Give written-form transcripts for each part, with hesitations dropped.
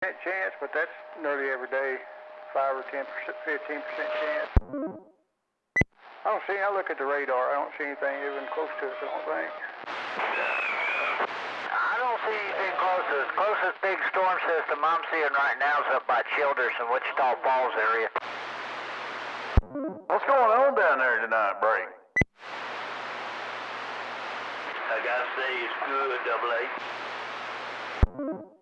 chance, but that's nearly every day, 5 or 10%, 15% chance. I don't see. I look at the radar. I don't see anything even close to us. I don't think. I don't see anything close. The closest big storm system I'm seeing right now is up by Childers in Wichita Falls area. What's going on down there tonight, Break? I gotta say it's good, Double A.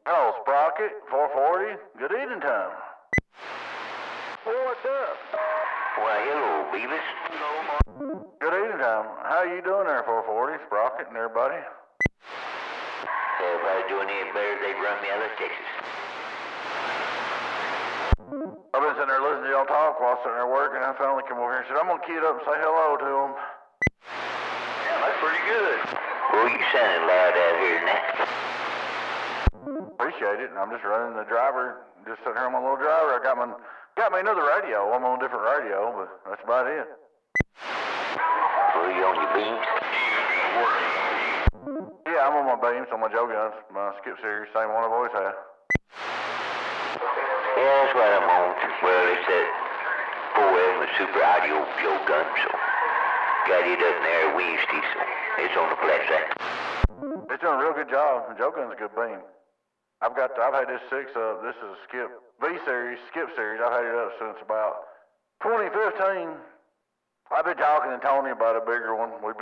Hello, Sprocket, 440. Good evening time. Well, what's up? Well, hello, Beavis. Good evening time. How you doing there, 440, Sprocket, and everybody? Everybody doing any better, they'd run me out of Texas. I've been sitting there listening to y'all talk while sitting there working. I finally come over here and said, I'm going to key it up and say hello to them. Yeah, that's pretty good. Well, you sounding loud out here now. Appreciate it. And I'm just running the driver, just sitting here on my little driver. I got me another radio. I'm on a different radio, but that's about it. Well, you on your beams? Yeah, I'm on my beams, on my Joe guns, my skip series, same one I've always had. Yeah, that's what I'm on. Well, it's that 4M with super audio Joe gun, so got it up in there Wednesday, so it's on the flat side. It's doing a real good job. Joe gun's a good beam. I've had this 6 up. This is a skip skip series. I've had it up since about 2015. I've been talking to Tony about a bigger one. We're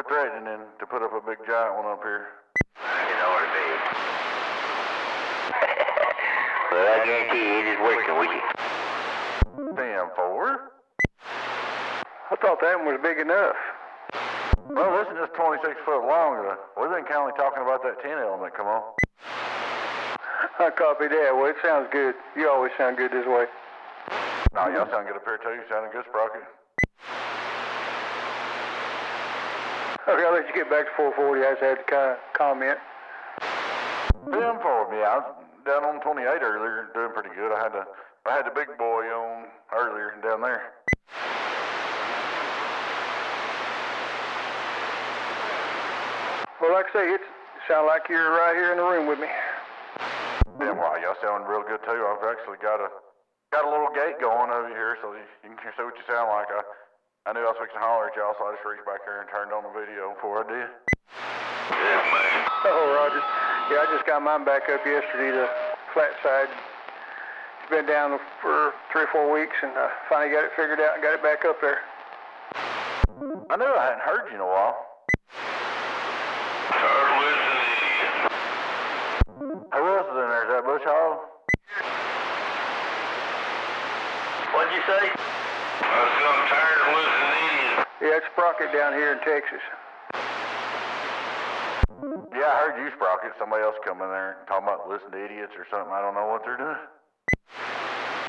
threatening to put up a big giant one up here. You know what it is. Well, I guarantee you it is working with you. Damn, 4? I thought that one was big enough. Well, this is just 26 foot long. We've been kind of talking about that 10 element. Come on. I copied that. Well, it sounds good. You always sound good this way. No, y'all sound good up here too. You sounding good, Sprocket. Okay, I'll let you get back to 440. I just had to kind of comment. Damn, 4, yeah. I was down on 28 earlier, doing pretty good. I had the big boy on earlier down there. Well, like I say, it sounds like you're right here in the room with me. Damn, wow, y'all sound real good too. I've actually got a little gate going over here, so you can see what you sound like. I knew I was fixing to holler at y'all, so I just reached back there and turned on the video before I did. Yeah, man. Oh, Roger. Yeah, I just got mine back up yesterday, the flat side. It's been down for 3 or 4 weeks, and I finally got it figured out and got it back up there. I knew I hadn't heard you in a while. Who else is in there? Is that Bush Hog? What'd you say? I'm tired of listening to you. Yeah, it's Sprocket down here in Texas. Yeah, I heard you, Sprocket. Somebody else come in there talking about listening to idiots or something. I don't know what they're doing.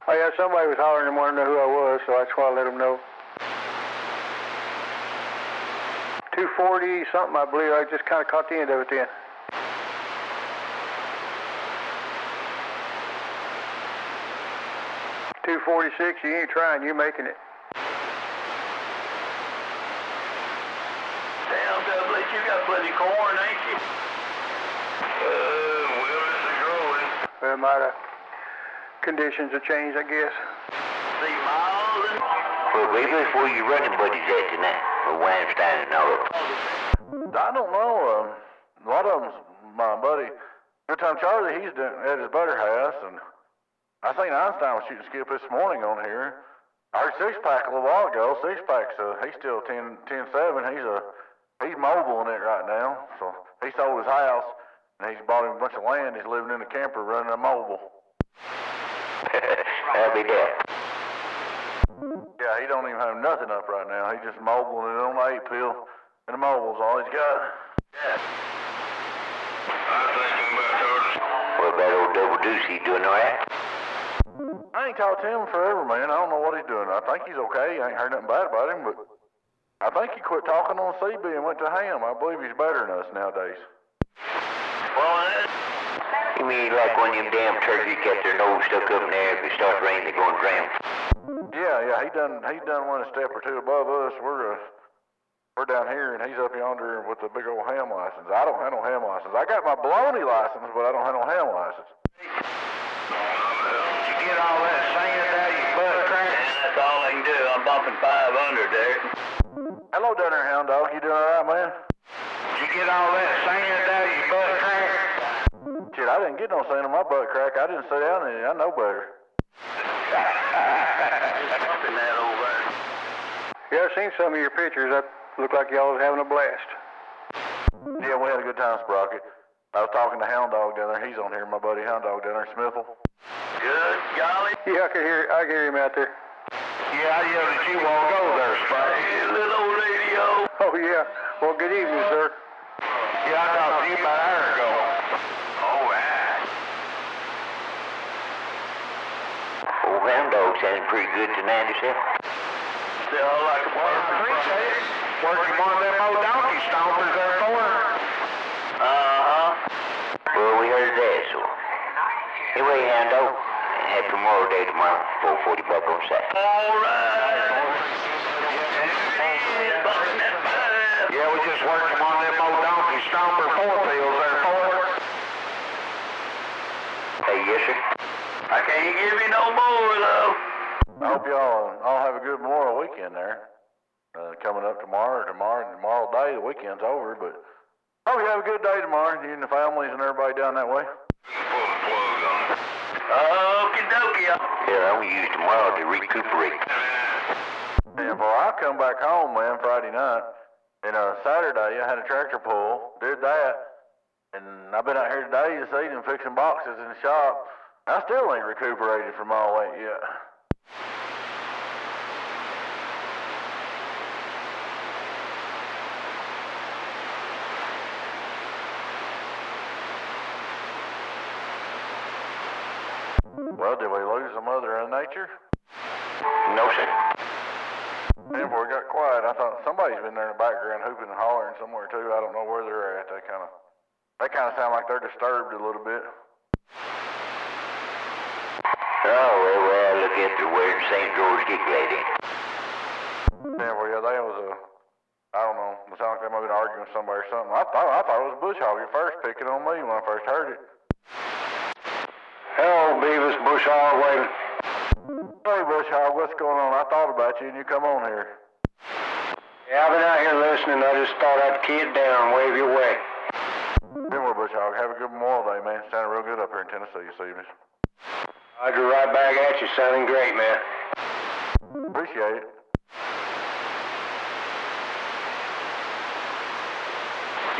Oh, yeah, somebody was hollering and wanted to know who I was, so that's why I let them know. 240 something, I believe. I just kind of caught the end of it then. $246, you ain't trying, you're making it. Damn, Double A, you got plenty of corn, ain't you? Well, it's growing. Well, conditions have changed, I guess. See, miles and... Well, baby, that's where you running buddies at tonight. Or Weinstein and all of them. I don't know. A lot of them's my buddy. Good Time Charlie, he's at his buddy's house, and I seen Einstein was shooting skip this morning on here. I heard Six Pack a little while ago. Six Pack's he's still 10-7. He's mobile in it right now. So he sold his house and he's bought him a bunch of land. He's living in a camper running a mobile. I'll be there. Yeah, he don't even have nothing up right now. He's just mobile and on the 8 pill, and the mobile's all he's got. Yeah. I think I'm about to. What about old Double Deuce? He doing all right? I ain't talked to him forever, man. I don't know what he's doing. I think he's okay. I ain't heard nothing bad about him, but I think he quit talking on CB and went to ham. I believe he's better than us nowadays. Well, you mean like one of them damn turkeys got their nose stuck up in there? If it starts raining, they're going to drown. Yeah, he done one a step or two above us. We're down here, and he's up yonder with the big old ham license. I don't have no ham license. I got my baloney license, but I don't have no ham license. dropping 500 there. Hello down there, Hound Dog. You doing all right, man? Did you get all that sand out of your butt crack? Shit, I didn't get no sand on my butt crack. I didn't sit down in it. I know better. Something that over. Yeah, I've seen some of your pictures. That looked like y'all was having a blast. Yeah, we had a good time, Sprocket. I was talking to Hound Dog down there. He's on here, my buddy Hound Dog down there, Smithville. Good golly. Yeah, I can hear him out there. Yeah, I yelled at you while ago there, Spike. Hey, little old radio. Oh, yeah. Well, good evening, sir. Yeah, I talked to you about an hour ago. All right. Old Hound Dog sounding pretty good tonight, himself. Still like a bird. I appreciate it. Working one of them old donkey stompers there for her. Uh-huh. Well, we heard that, so. Anyway, Hound Dog, happy Memorial Day tomorrow, 4:45 on Saturday. All right. Yeah, we just working on them old donkey stomper 4-pills there for her. Hey, yes, sir. I can't give you no more, though. I hope y'all all have a good Memorial weekend there. Coming up tomorrow day, the weekend's over, but hope you have a good day tomorrow, you and the families and everybody down that way. Pull the plug on it. Okie dokie. Yeah, I'm gonna use tomorrow to recuperate. And before I come back home, man, Friday night, and Saturday I had a tractor pull, did that, and I've been out here today this evening fixing boxes in the shop. I still ain't recuperated from all that yet. Well, did we lose some Mother Nature? No, sir. And before it got quiet, I thought somebody's been there in the background hooping and hollering somewhere too. I don't know where they're at. They kind of sound like they're disturbed a little bit. Oh, well, look at the wearing St. George gig lady. Yeah, well, yeah, they was I don't know. It sounded like they might have been arguing with somebody or something. I thought it was Bush Hog at first picking on me when I first heard it. Hello, Beavis, Bush Hog waving. Hey, Bush Hog, what's going on? I thought about you and you come on here. Yeah, I've been out here listening. I just thought I'd key it down and wave you away. Anyway, Bush Hog, have a good Memorial Day, man. Sounded real good up here in Tennessee this evening. I drew right back at you, sounding great, man. Appreciate it.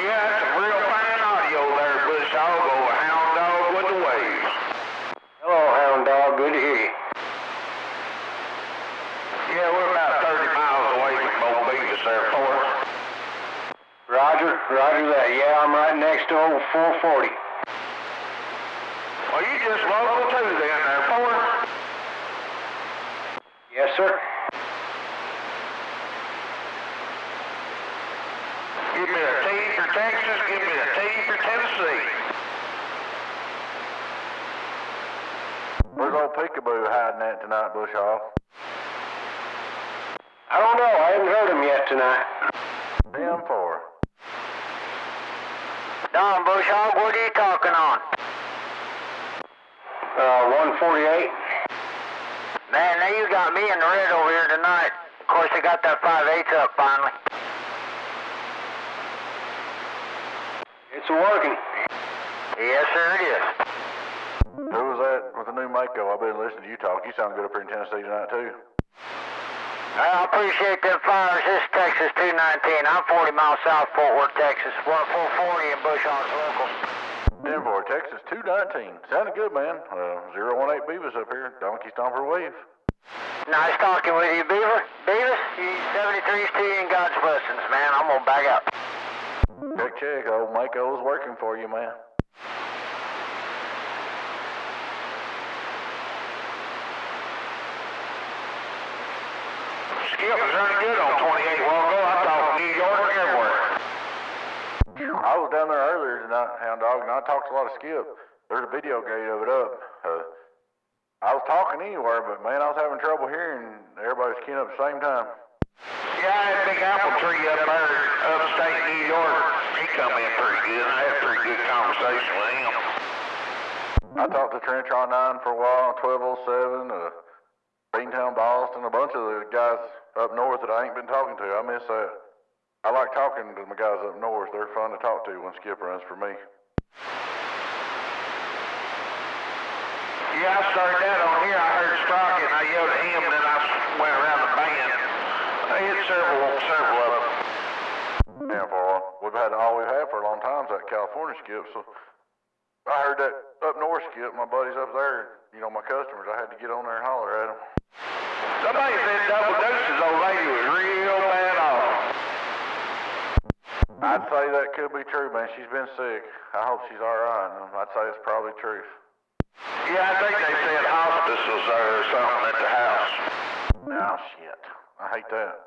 Yeah, that's some real fine audio there, Bush Hog, over Hound Dog with the waves. Hello, Hound Dog. Good to hear you. Yeah, we're about 30 miles away from Bo Beavis there for us. Roger that. Yeah, I'm right next to old 440. Well, you just local too then there for us. Yes, sir. Give me a T for Texas, give me a T for Tennessee. Where's old Peekaboo hiding at tonight, Bush Hog? I don't know. I haven't heard him yet tonight. 10-4. Don Bush Hog, what are you talking on? 148. Man, now you got me in the red over here tonight. Of course, they got that 5/8 up finally. It's working. Yes, sir, it is. Who was that with the new Mako? I've been listening to you talk. You sound good up here in Tennessee tonight, too. I appreciate them fires. This is Texas 219. I'm 40 miles south Fort Worth, Texas. 440 in Bush Hog's local. 10-4, Texas 219. Sounded good, man. 018 Beavis up here. Donkey Stomper Wave. Nice talking with you, Beaver. Beavis, you 73's to you and God's blessings, man. I'm gonna back up. Check. Old Mako's working for you, man. Skip was running good on 28 while ago. I thought New York everywhere. I was down there earlier tonight, Hound Dog, and I talked to a lot of Skip. There's a video gate of it up. I was talking anywhere, but man, I was having trouble hearing. Everybody was keying up at the same time. Yeah, I had a big apple tree up there, upstate New York. He come in pretty good. I had a pretty good conversation with him. I talked to Trench on 9 for a while, 1207, Beantown Boston, a bunch of the guys up north that I ain't been talking to. I miss that. I like talking to my guys up north. They're fun to talk to when Skip runs for me. Yeah, I started that on here. I heard Sprocket and I yelled at him, and then I went around the band. I hit several of them. Yeah, for we've had all we've had for a long time is that California Skip. So I heard that up north Skip. My buddies up there, you know, my customers. I had to get on there and holler at them. Somebody said Double Deuce's old lady was real bad off. I'd say that could be true, man. She's been sick. I hope she's all right. I'd say it's probably true. Yeah, I think they said hospice was there or something at the house. Oh, shit. I hate that.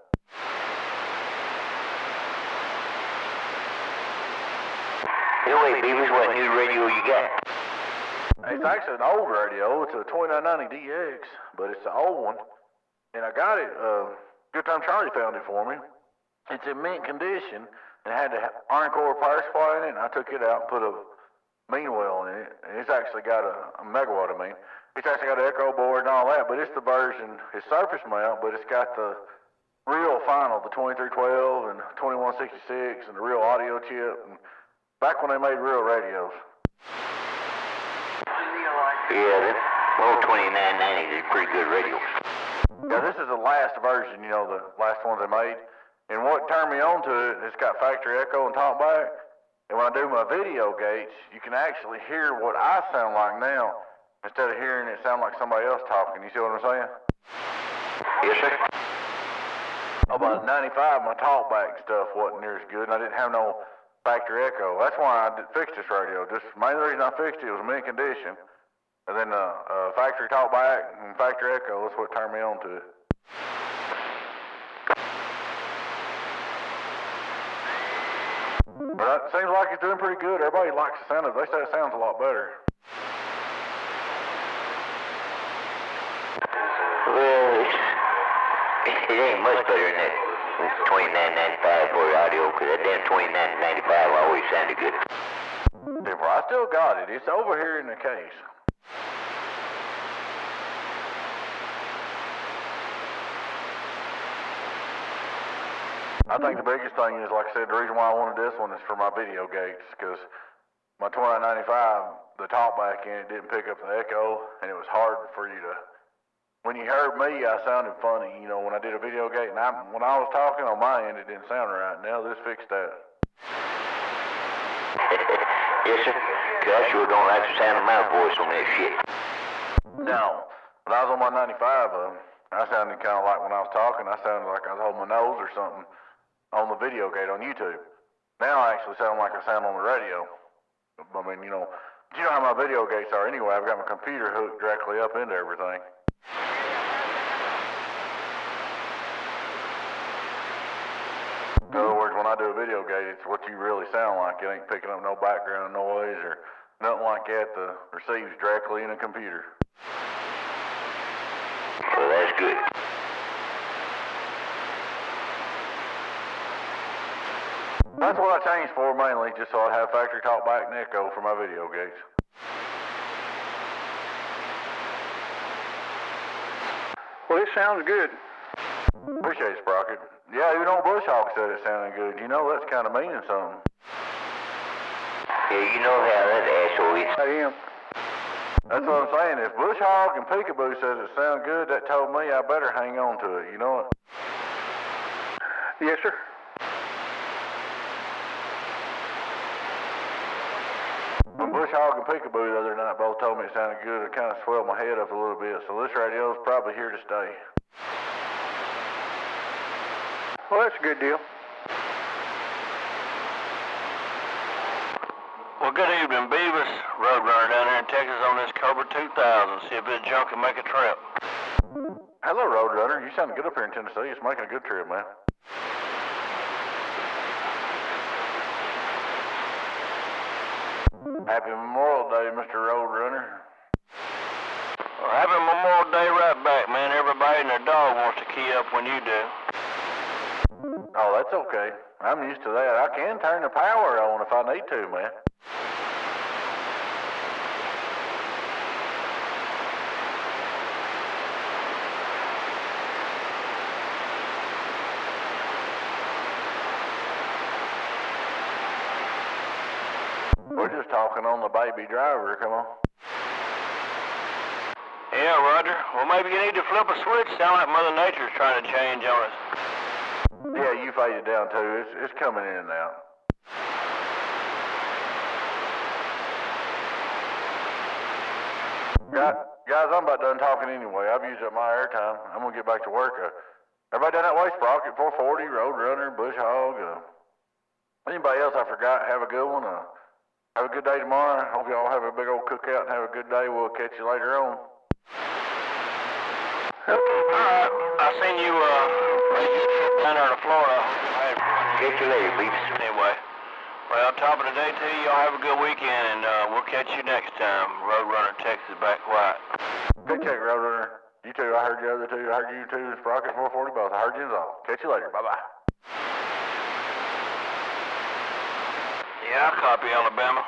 Anyway, Beavers, what new radio you got? It's actually an old radio. It's a 2990DX, but it's an old one. And I got it, Good Time Charlie found it for me. It's in mint condition and had the Iron Core power supply in it, and I took it out and put a mean well in it. And it's actually got a megawatt, I mean. It's actually got an echo board and all that, but it's the version, it's surface mount, but it's got the real final, the 2312 and 2166 and the real audio chip, and back when they made real radios. Yeah, that old 2990 is a pretty good radio. Yeah, this is the last version, you know, the last one they made. And what turned me on to it, it's got factory echo and talkback. And when I do my video gates, you can actually hear what I sound like now instead of hearing it sound like somebody else talking. You see what I'm saying? Yes, sir. About 95, my talkback stuff wasn't near as good, and I didn't have no factory echo. That's why I fixed this radio. Just the main reason I fixed it was mint condition. And then factory talkback and factory echo, that's what turned me on to it. But it seems like it's doing pretty good. Everybody likes the sound of it. They say it sounds a lot better. Well, it ain't much better than that 2995 for audio, because that damn 2995 always sounded good. Therefore, I still got it. It's over here in the case. I think the biggest thing is, like I said, the reason why I wanted this one is for my video gates, because my 2995, the talkback in it didn't pick up the echo, and it was hard for you to, when you heard me, I sounded funny, you know, when I did a video gate, and when I was talking on my end, it didn't sound right. Now this fixed that. Yes, sir. Cause I sure don't like the sound of my voice on that shit. No, when I was on my 95, I sounded kind of like when I was talking, I sounded like I was holding my nose or something on the video gate on YouTube. Now I actually sound like I sound on the radio. I mean, you know how my video gates are anyway. I've got my computer hooked directly up into everything. In other words, when I do a video gate, it's what you really sound like. It ain't picking up no background noise or nothing like that. The receives directly in a computer. Well, that's good. That's what I changed for mainly, just so I have factory talkback and echo for my video gates. Well, it sounds good. Appreciate it, Sprocket. Yeah, even old Bush Hog said it sounded good. You know, that's kind of meaning something. Yeah, you know how that asshole is. I am. That's what I'm saying. If Bush Hog and Peekaboo says it sounds good, that told me I better hang on to it. You know it? Yes, sir. When Bush Hog and Peekaboo the other night both told me it sounded good, it kind of swelled my head up a little bit. So this radio's probably here to stay. Well, that's a good deal. Well, good evening, Beavis. Roadrunner down here in Texas on this Cobra 2000. See if this junk can make a trip. Hello, Roadrunner. You sound good up here in Tennessee. It's making a good trip, man. Happy Memorial Day, Mr. Roadrunner. Well, happy Memorial Day right back, man. Everybody and their dog wants to key up when you do. Oh, that's okay. I'm used to that. I can turn the power on if I need to, man. talking on the baby driver, come on. Yeah, Roger. Well, maybe you need to flip a switch. Sound like Mother Nature's trying to change on us. Yeah, you fade it down too. It's coming in and out. Guys, I'm about done talking anyway. I've used up my airtime. I'm gonna get back to work. Everybody done that way? Sprocket, 440, Roadrunner, Bush Hog. Anybody else I forgot? Have a good one. Have a good day tomorrow. Hope y'all have a big old cookout and have a good day. We'll catch you later on. Alright, I seen you, down there in Florida. Catch you later, Beavis. Anyway, well, top of the day to you. Y'all have a good weekend, and we'll catch you next time. Roadrunner, Texas, back white. Good check, Roadrunner. You too. I heard the other two. I heard you too. Sprocket, 440 both. I heard you all. Catch you later. Bye-bye. Yeah, I copy, Alabama.